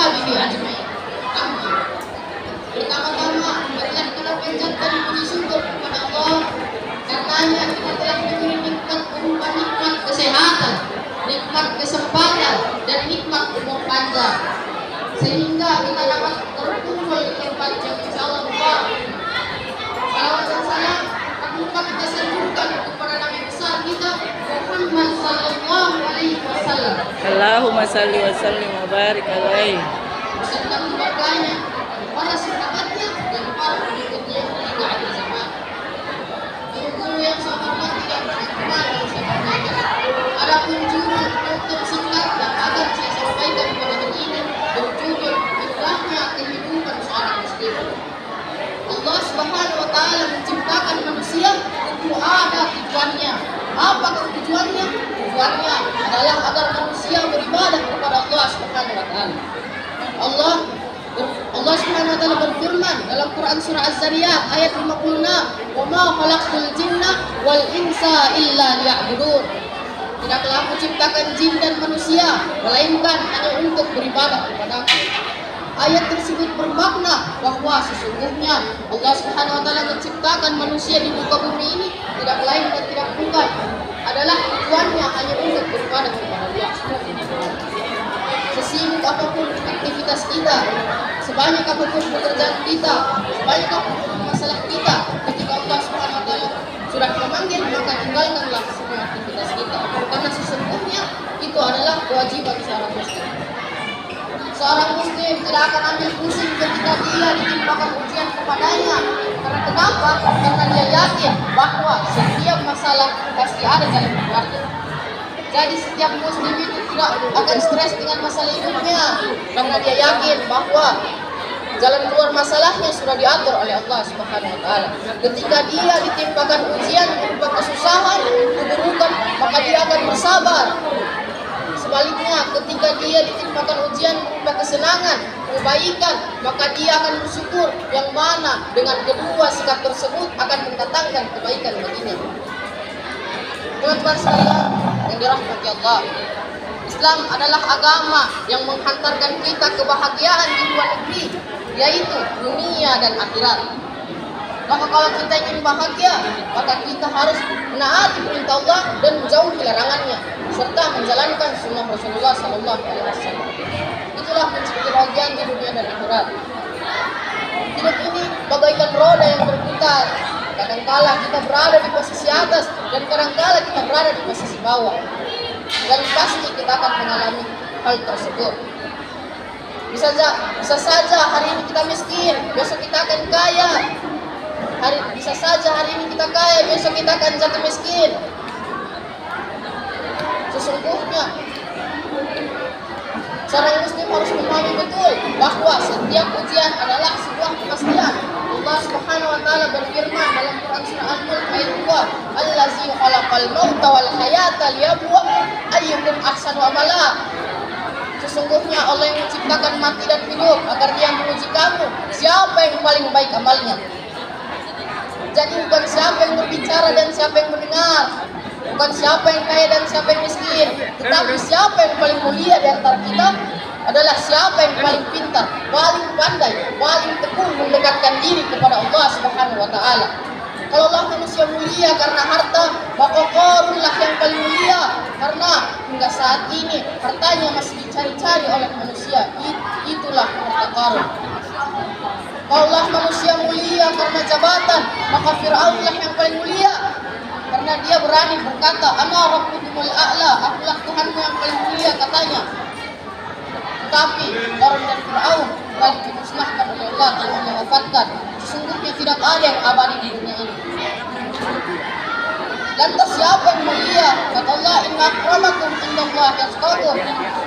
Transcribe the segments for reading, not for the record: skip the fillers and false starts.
وأصحابه أجمعين. Amin. Pertama-tama, marilah kita panjatkan puji syukur kepada Allah, karenanya kita telah diberi nikmat berupa nikmat kesehatan, nikmat kesempatan, dan nikmat umur panjang, sehingga kita dapat berkumpul di tempat yang insyaallah mubarak. Salawat dan salam lupa kita sanjungkan kepada Nabi besar kita Muhammad sallallahu alaihi wasallam. Allahumma salli wa sallim wa barik alaihi. Beserta keluarganya, para sahabatnya, dan para pengikutnya hingga akhir zaman. Guru yang saya hormati dan berkenan yang saya hormati. Adapun judul untuk singkat yang akan saya sampaikan pada hari ini berjudul indahnya kehidupan seorang muslim. Allah Subhanahu wa taala menciptakan manusia untuk ada tujuannya. Apa tujuannya? Tujuannya adalah agar manusia beribadah kepada Allah Subhanahu wa taala. Allah Subhanahu wa taala berfirman dalam Quran surah Az-Zariyat ayat 56, "Wa ma khalaqtul jinna wal insa illa liya'budun." Tidaklah aku ciptakan jin dan manusia melainkan hanya untuk beribadah kepada-Ku. Ayat tersebut bermakna bahwa sesungguhnya Allah Subhanahu wa taala menciptakan manusia di muka bumi ini tidak lain dan tidak bukan adalah tujuannya hanya untuk beribadah kepada Allah Subhanahu wa taala. Sesibuk apapun aktivitas kita, sebanyak apapun pekerjaan kita, sebanyak apapun masalah kita, ketika Allah Subhanahu wa taala sudah memanggil, maka tinggalkanlah semua aktivitas kita, karena sesungguhnya itu adalah kewajiban seorang muslim. Seorang muslim tidak akan ambil pusing ketika dia ditimpakan ujian kepadanya. Karena kenapa? Karena dia yakin bahwa setiap masalah pasti ada jalan keluarnya. Jadi setiap muslim itu tidak akan stres dengan masalah hidupnya, karena dia yakin bahwa jalan keluar masalahnya sudah diatur oleh Allah Subhanahu wa taala. Ketika dia ditimpakan ujian berupa kesusahan, keburukan, maka dia akan bersabar. Sebaliknya, ketika dia ditimpakan ujian berupa kesenangan, kebaikan, maka dia akan bersyukur, yang mana dengan kedua sikap tersebut akan mendatangkan kebaikan baginya. Teman-teman sekalian yang dirahmati Allah, Islam adalah agama yang menghantarkan kita kebahagiaan di dua negeri, yaitu dunia dan akhirat. Maka kalau kita ingin bahagia, maka kita harus menaati perintah Allah dan menjauhi larangannya, serta menjalankan sunnah Rasulullah SAW. Itulah kunci kebahagiaan di dunia dan akhirat. Hidup ini bagaikan roda yang berputar. Kadangkala kita berada di posisi atas dan kadangkala kita berada di posisi bawah. Dan pasti kita akan mengalami hal tersebut. Bisa saja hari ini kita miskin, besok kita akan kaya. Bisa saja hari ini kita kaya, besok kita akan jatuh miskin. Sesungguhnya seorang muslim harus memahami betul bahwa setiap ujian adalah sebuah kepastian. Allah Subhanahu wa taala berfirman dalam Quran surah Al-Mulk ayat 2, "Allazi khalaqal mauta wal hayata liyabluwakum ayyukum ahsanu amala." Sesungguhnya Allah yang menciptakan mati dan hidup agar Dia menguji kamu siapa yang paling baik amalnya. Jadi bukan siapa yang berbicara dan siapa yang mendengar, bukan siapa yang kaya dan siapa yang miskin, tetapi siapa yang paling mulia di antara kita adalah siapa yang paling pintar, paling pandai, paling tekun mendekatkan diri kepada Allah Subhanahu wa taala. Kalau Allah manusia mulia karena harta, maka Qarunlah yang paling mulia karena hingga saat ini hartanya masih dicari-cari oleh manusia. Itulah harta Qarun. Kalau Allah manusia mulia karena jabatan, maka Fir'aunlah yang paling mulia karena dia berani berkata, "Ana rabbukumul a'la," akulah Tuhanmu yang paling mulia katanya. Tetapi Qarun dan Fir'aun telah dimusnahkan oleh Allah dan mewafatkan. Sesungguhnya tidak ada yang abadi di dunia ini. Lantas siapa yang mulia? Kata Allah, "Inna akramakum indallahi atqakum."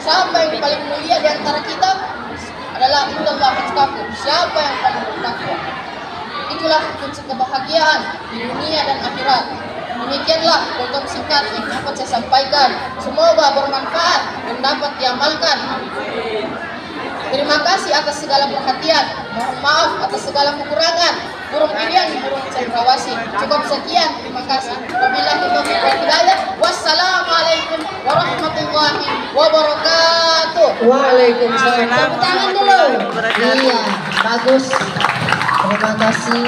Siapa yang paling mulia di antara kita adalah indallahi atqakum. Siapa yang paling bertakwa? Itulah kunci kebahagiaan di dunia dan akhirat. Demikianlah untuk singkat yang dapat saya sampaikan. Semoga bermanfaat dan dapat diamalkan. Terima kasih atas segala perhatian. Mohon maaf atas segala kekurangan. Burung pilihan, burung cendrawasih. Cukup sekian. Terima kasih. Wabillahi taufiq wal hidayah. Wassalamualaikum warahmatullahi wabarakatuh. Tepuk tangan dulu. warahmatullahi wabarakatuh. Iya, bagus. Terima kasih.